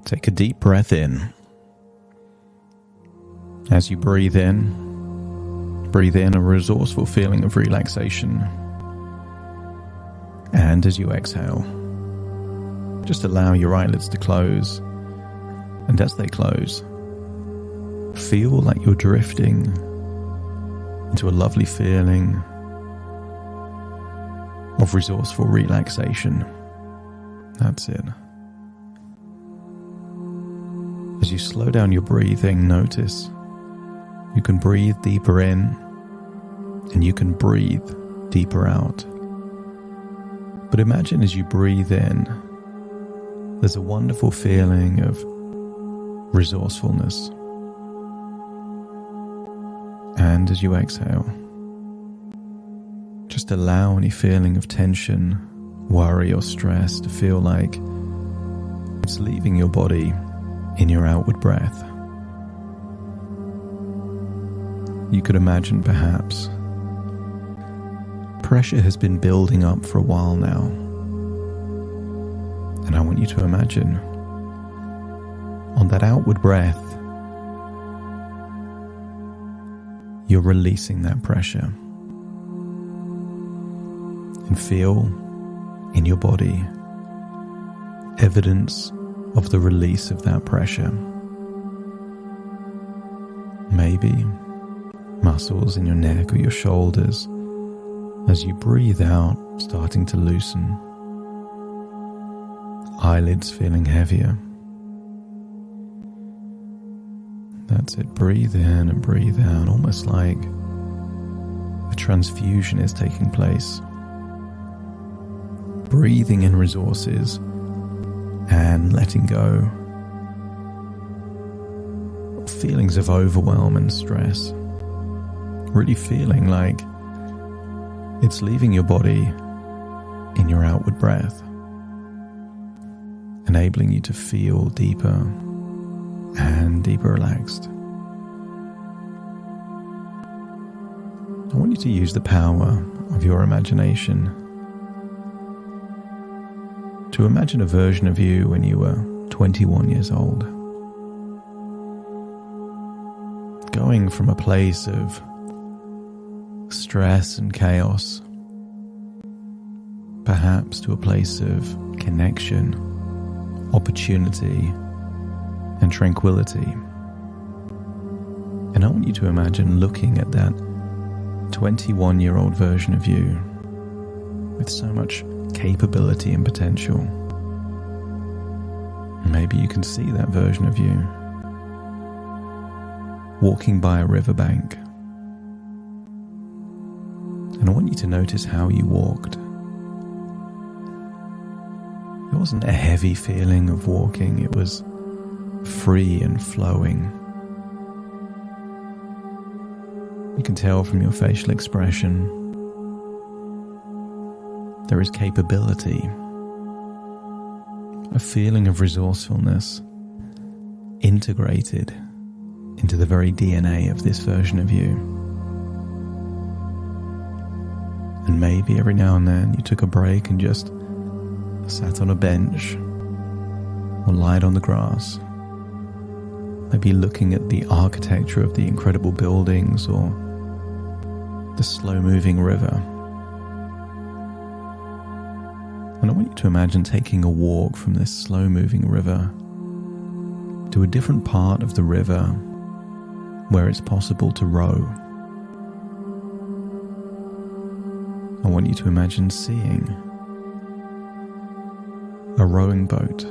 Take a deep breath in. As you breathe in a resourceful feeling of relaxation. And as you exhale, just allow your eyelids to close. And as they close, feel like you're drifting into a lovely feeling of resourceful relaxation. That's it. As you slow down your breathing, notice you can breathe deeper in and you can breathe deeper out. But imagine as you breathe in, there's a wonderful feeling of resourcefulness. And as you exhale, just allow any feeling of tension, worry or stress to feel like it's leaving your body in your outward breath. You could imagine perhaps pressure has been building up for a while now. And I want you to imagine on that outward breath, you're releasing that pressure. And feel in your body evidence of the release of that pressure. Maybe muscles in your neck or your shoulders, as you breathe out, starting to loosen. Eyelids feeling heavier. That's it. Breathe in and breathe out, almost like a transfusion is taking place. Breathing in resources and letting go of feelings of overwhelm and stress. Really feeling like it's leaving your body in your outward breath, enabling you to feel deeper and deeper relaxed. I want you to use the power of your imagination to imagine a version of you when you were 21 years old. Going from a place of stress and chaos, perhaps to a place of connection, opportunity, and tranquility. And I want you to imagine looking at that 21-year-old version of you with so much capability and potential. Maybe you can see that version of you walking by a riverbank. And I want you to notice how you walked. It wasn't a heavy feeling of walking, it was free and flowing. You can tell from your facial expression there is capability, a feeling of resourcefulness integrated into the very DNA of this version of you. And maybe every now and then you took a break and just sat on a bench or lied on the grass, maybe looking at the architecture of the incredible buildings or the slow-moving river. And I want you to imagine taking a walk from this slow-moving river to a different part of the river where it's possible to row. I want you to imagine seeing a rowing boat.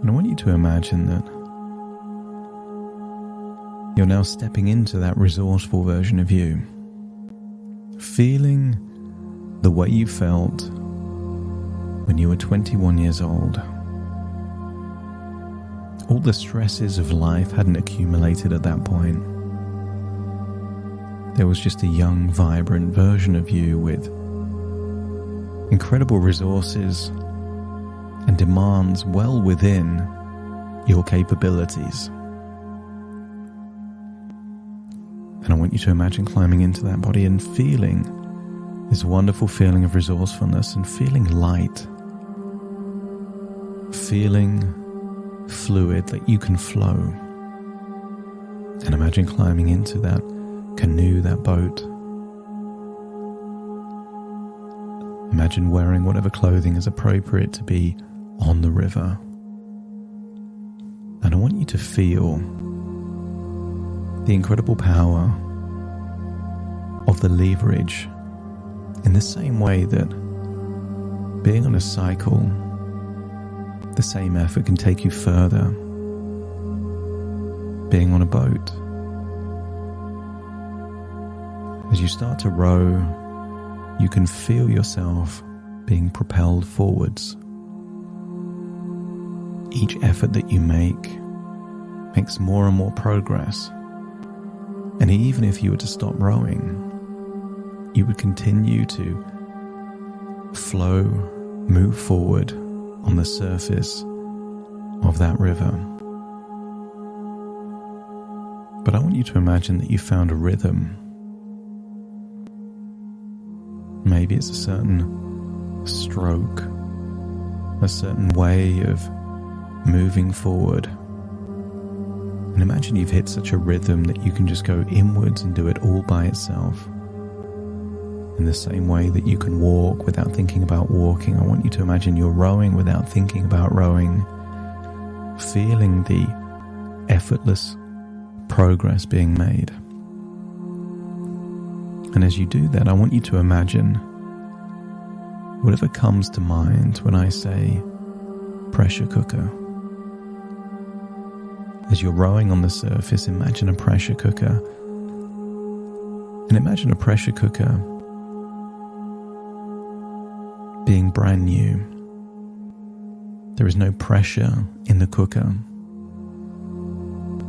And I want you to imagine that you're now stepping into that resourceful version of you, feeling the way you felt when you were 21 years old. All the stresses of life hadn't accumulated at that point. There was just a young, vibrant version of you with incredible resources and demands well within your capabilities. And I want you to imagine climbing into that body and feeling this wonderful feeling of resourcefulness and feeling light. feeling fluid that you can flow. And imagine climbing into that canoe, that boat. Imagine wearing whatever clothing is appropriate to be on the river. And I want you to feel the incredible power of the leverage in the same way that being on a cycle, the same effort can take you further. Being on a boat, as you start to row, you can feel yourself being propelled forwards. Each effort that you make makes more and more progress. And even if you were to stop rowing, you would continue to flow, move forward on the surface of that river. But I want you to imagine that you found a rhythm. Maybe it's a certain stroke, a certain way of moving forward. And imagine you've hit such a rhythm that you can just go inwards and do it all by itself. In the same way that you can walk without thinking about walking, I want you to imagine you're rowing without thinking about rowing, feeling the effortless progress being made. And as you do that, I want you to imagine whatever comes to mind when I say pressure cooker. As you're rowing on the surface, imagine a pressure cooker. And imagine a pressure cooker being brand new. There is no pressure in the cooker.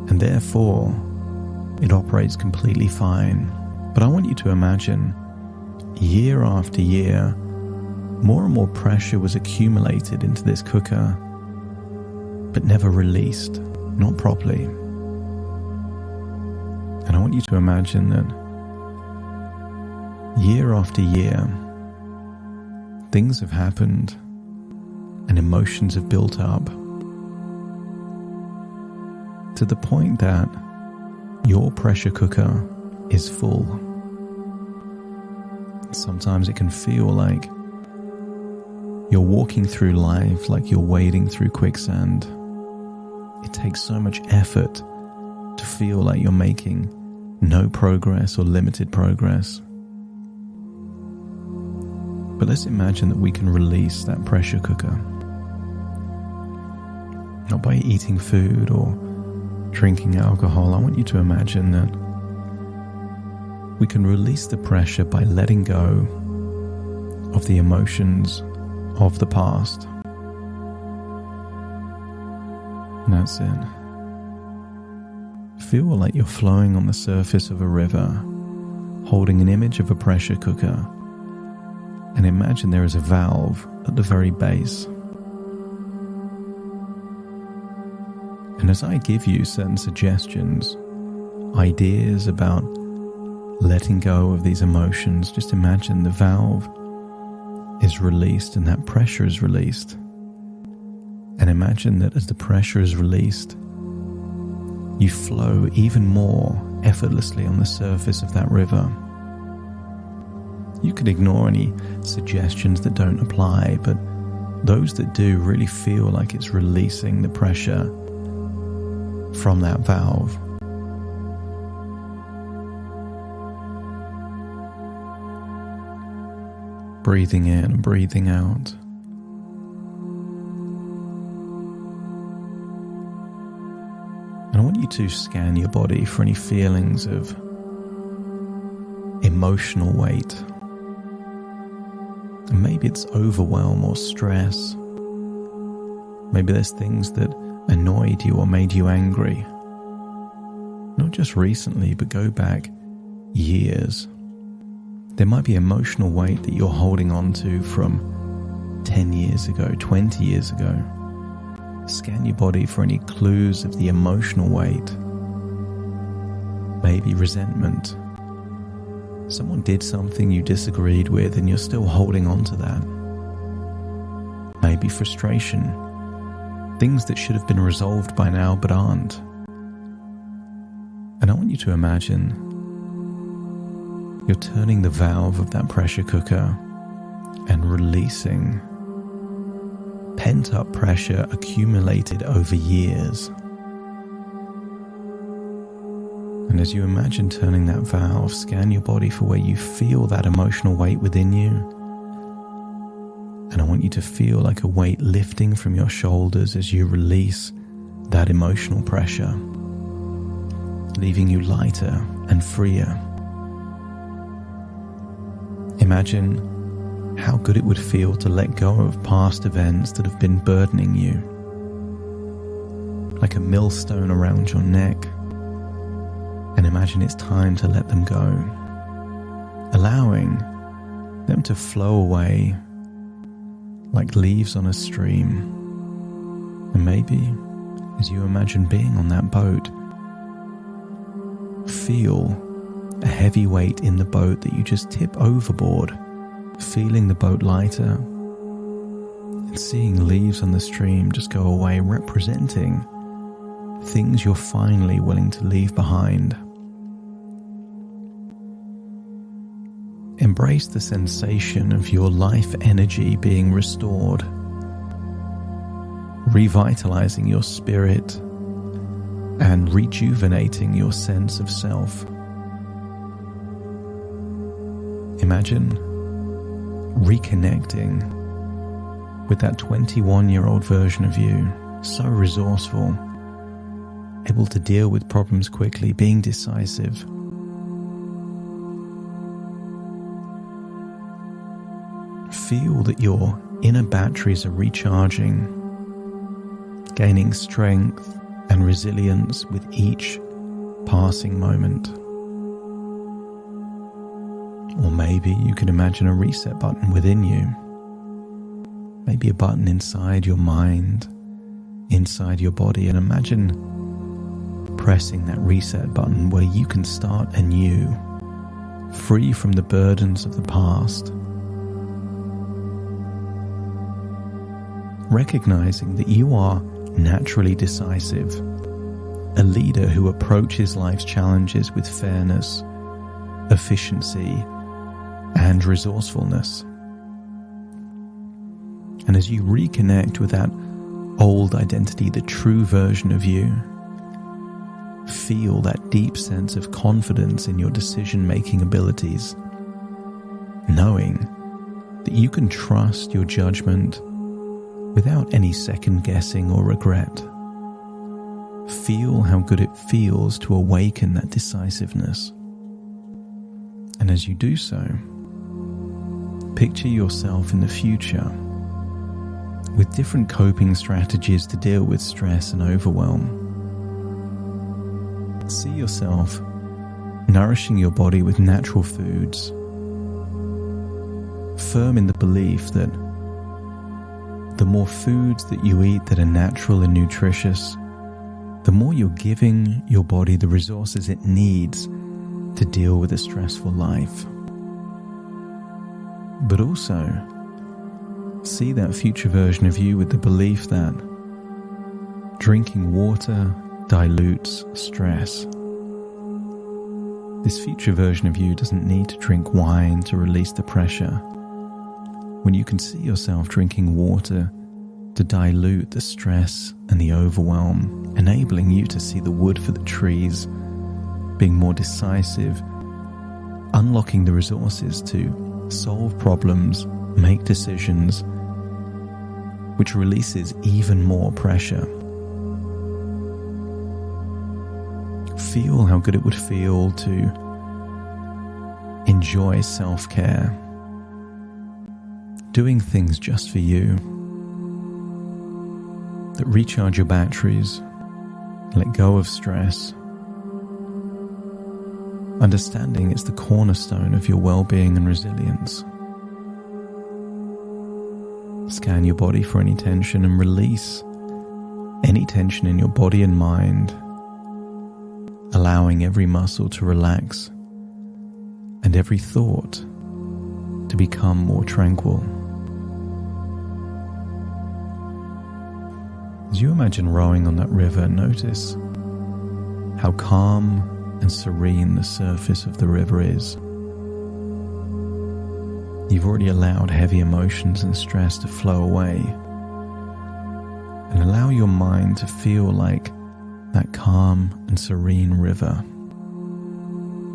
And therefore, it operates completely fine. But I want you to imagine, year after year, more and more pressure was accumulated into this cooker, but never released, not properly. And I want you to imagine that year after year, things have happened and emotions have built up to the point that your pressure cooker is full. Sometimes it can feel like you're walking through life like you're wading through quicksand. It takes so much effort to feel like you're making no progress or limited progress. But let's imagine that we can release that pressure cooker. Not by eating food or drinking alcohol. I want you to imagine that we can release the pressure by letting go of the emotions of the past. And that's it. Feel like you're flowing on the surface of a river, holding an image of a pressure cooker, and imagine there is a valve at the very base. And as I give you certain suggestions, ideas about letting go of these emotions, just imagine the valve is released and that pressure is released. And imagine that as the pressure is released, you flow even more effortlessly on the surface of that river. You could ignore any suggestions that don't apply, but those that do really feel like it's releasing the pressure from that valve. Breathing in and breathing out. And I want you to scan your body for any feelings of emotional weight. And maybe it's overwhelm or stress. Maybe there's things that annoyed you or made you angry. Not just recently, but go back years. There might be emotional weight that you're holding on to from 10 years ago, 20 years ago. Scan your body for any clues of the emotional weight. Maybe resentment. Someone did something you disagreed with and you're still holding on to that. Maybe frustration. things that should have been resolved by now but aren't. And I want you to imagine you're turning the valve of that pressure cooker and releasing pent-up pressure accumulated over years. And as you imagine turning that valve, scan your body for where you feel that emotional weight within you. And I want you to feel like a weight lifting from your shoulders as you release that emotional pressure, leaving you lighter and freer. Imagine how good it would feel to let go of past events that have been burdening you, like a millstone around your neck. And imagine it's time to let them go, allowing them to flow away like leaves on a stream. And maybe, as you imagine being on that boat, feel a heavy weight in the boat that you just tip overboard, feeling the boat lighter and seeing leaves on the stream just go away, representing things you're finally willing to leave behind. Embrace the sensation of your life energy being restored, revitalizing your spirit and rejuvenating your sense of self. Imagine reconnecting with that 21-year-old version of you, so resourceful, able to deal with problems quickly, being decisive. Feel that your inner batteries are recharging, gaining strength and resilience with each passing moment. Or maybe you can imagine a reset button within you. Maybe a button inside your mind, inside your body, and imagine pressing that reset button where you can start anew, free from the burdens of the past. Recognizing that you are naturally decisive, a leader who approaches life's challenges with fairness, efficiency, and resourcefulness. And as you reconnect with that old identity, the true version of you, feel that deep sense of confidence in your decision-making abilities, knowing that you can trust your judgment without any second guessing or regret. Feel how good it feels to awaken that decisiveness. And as you do so, picture yourself in the future with different coping strategies to deal with stress and overwhelm. See yourself nourishing your body with natural foods, firm in the belief that the more foods that you eat that are natural and nutritious, the more you're giving your body the resources it needs to deal with a stressful life. But also, see that future version of you with the belief that drinking water dilutes stress. This future version of you doesn't need to drink wine to release the pressure, when you can see yourself drinking water to dilute the stress and the overwhelm, enabling you to see the wood for the trees, being more decisive, unlocking the resources to solve problems, make decisions, which releases even more pressure. Feel how good it would feel to enjoy self-care, doing things just for you that recharge your batteries, let go of stress, understanding it's the cornerstone of your well-being and resilience. Scan your body for any tension and release any tension in your body and mind, allowing every muscle to relax and every thought to become more tranquil. As you imagine rowing on that river, notice how calm and serene the surface of the river is. You've already allowed heavy emotions and stress to flow away, and allow your mind to feel like that calm and serene river.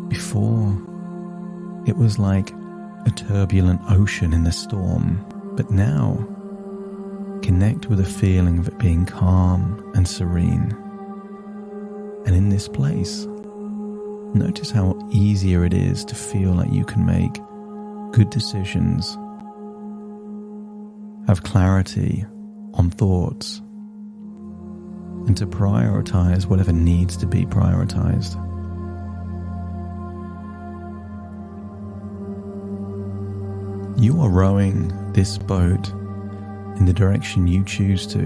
Before, it was like a turbulent ocean in the storm, but now connect with a feeling of it being calm and serene. And in this place, notice how easier it is to feel like you can make good decisions, have clarity on thoughts, and to prioritize whatever needs to be prioritized. You are rowing this boat in the direction you choose to,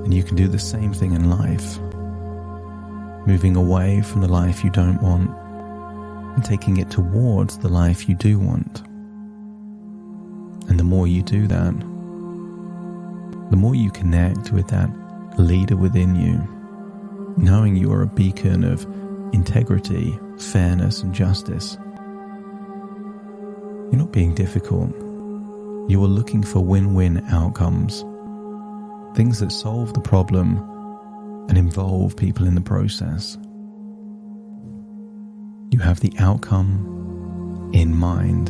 and you can do the same thing in life, moving away from the life you don't want and taking it towards the life you do want. And the more you do that, the more you connect with that leader within you, knowing you are a beacon of integrity, fairness, and justice. You're not being difficult. You are looking for win-win outcomes, things that solve the problem and involve people in the process. You have the outcome in mind,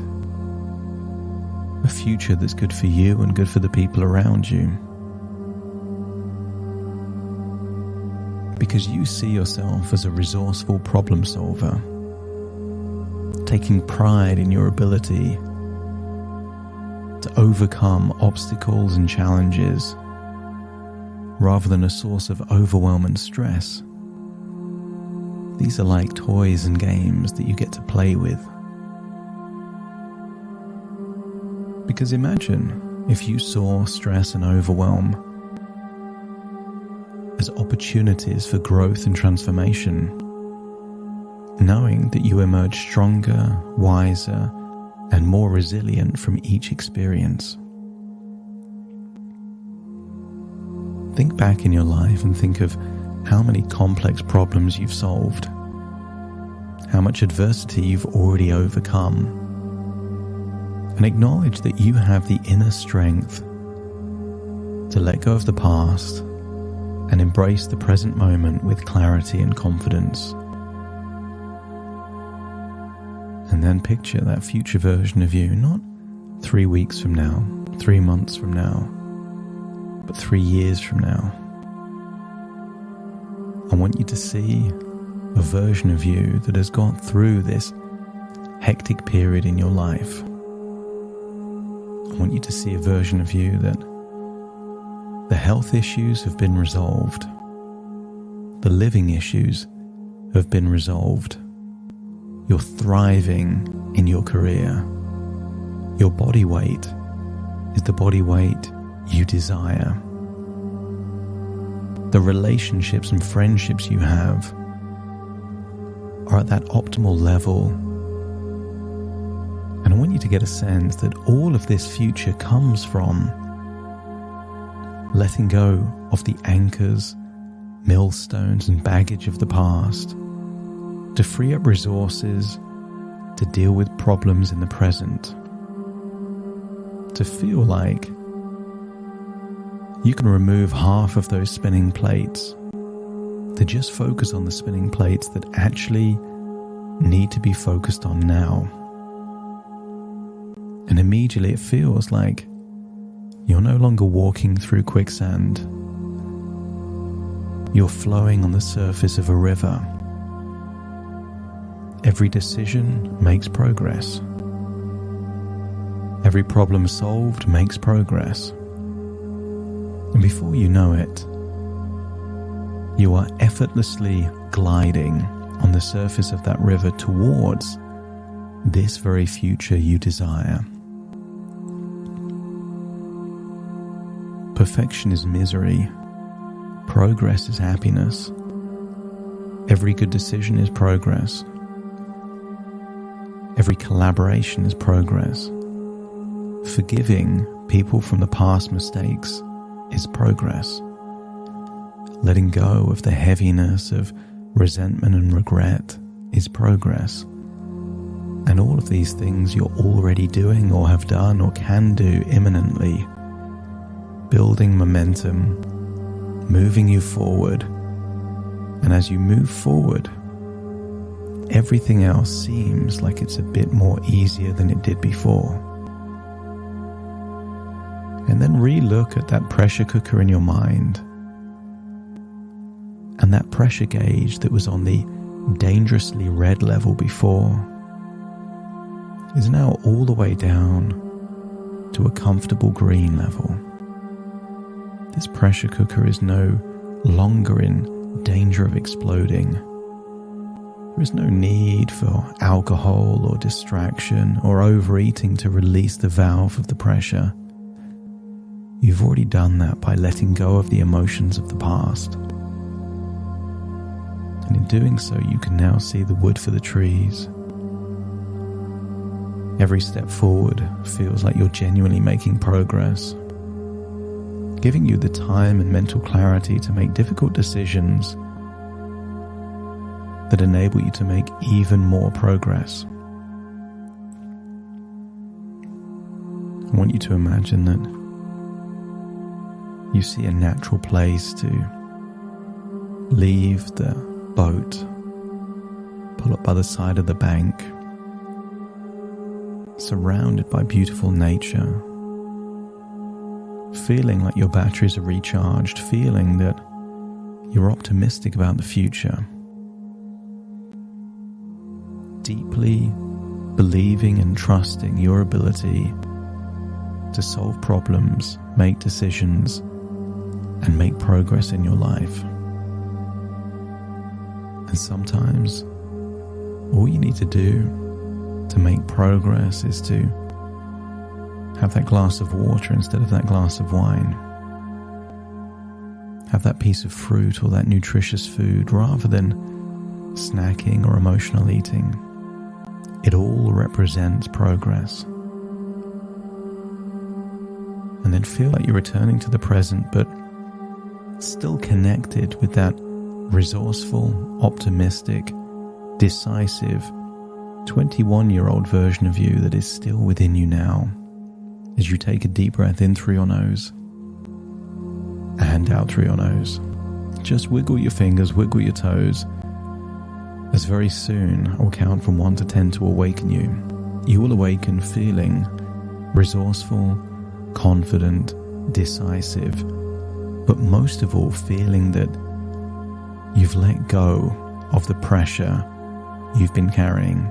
a future that's good for you and good for the people around you. Because you see yourself as a resourceful problem solver, taking pride in your ability to overcome obstacles and challenges rather than a source of overwhelm and stress. These are like toys and games that you get to play with. Because imagine if you saw stress and overwhelm as opportunities for growth and transformation, knowing that you emerge stronger, wiser, and more resilient from each experience. Think back in your life and think of how many complex problems you've solved, how much adversity you've already overcome, and acknowledge that you have the inner strength to let go of the past and embrace the present moment with clarity and confidence. And then picture that future version of you, not 3 weeks from now, 3 months from now, but 3 years from now. I want you to see a version of you that has gone through this hectic period in your life. I want you to see a version of you that the health issues have been resolved, the living issues have been resolved. You're thriving in your career. Your body weight is the body weight you desire. The relationships and friendships you have are at that optimal level. And I want you to get a sense that all of this future comes from letting go of the anchors, millstones, and baggage of the past, to free up resources to deal with problems in the present, to feel like you can remove half of those spinning plates, to just focus on the spinning plates that actually need to be focused on now. And immediately it feels like you're no longer walking through quicksand. You're flowing on the surface of a river. Every decision makes progress. Every problem solved makes progress. And before you know it, you are effortlessly gliding on the surface of that river towards this very future you desire. Perfection is misery. Progress is happiness. Every good decision is progress. Every collaboration is progress. Forgiving people from the past mistakes is progress. Letting go of the heaviness of resentment and regret is progress. And all of these things you're already doing or have done or can do imminently, building momentum, moving you forward. And as you move forward, everything else seems like it's a bit more easier than it did before. And then re-look at that pressure cooker in your mind, and that pressure gauge that was on the dangerously red level before is now all the way down to a comfortable green level. This pressure cooker is no longer in danger of exploding. There is no need for alcohol or distraction or overeating to release the valve of the pressure. You've already done that by letting go of the emotions of the past. And in doing so, you can now see the wood for the trees. Every step forward feels like you're genuinely making progress, giving you the time and mental clarity to make difficult decisions that enable you to make even more progress. I want you to imagine that you see a natural place to leave the boat, pull up by the side of the bank, surrounded by beautiful nature, feeling like your batteries are recharged, feeling that you're optimistic about the future, deeply believing and trusting your ability to solve problems, make decisions, and make progress in your life. And sometimes all you need to do to make progress is to have that glass of water instead of that glass of wine. Have that piece of fruit or that nutritious food rather than snacking or emotional eating. It all represents progress. And then feel like you're returning to the present, but still connected with that resourceful, optimistic, decisive, 21-year-old version of you that is still within you now, as you take a deep breath in through your nose and out through your nose. Just wiggle your fingers, wiggle your toes, as very soon I will count from 1 to 10 to awaken you. You will awaken feeling resourceful, confident, decisive, but most of all feeling that you've let go of the pressure you've been carrying.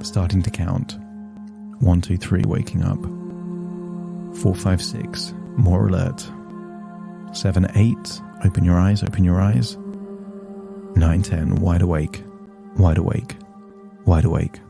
Starting to count. 1, 2, 3, waking up. 4, 5, 6, more alert. 7, 8, open your eyes, open your eyes. 9, 10, wide awake, wide awake, wide awake.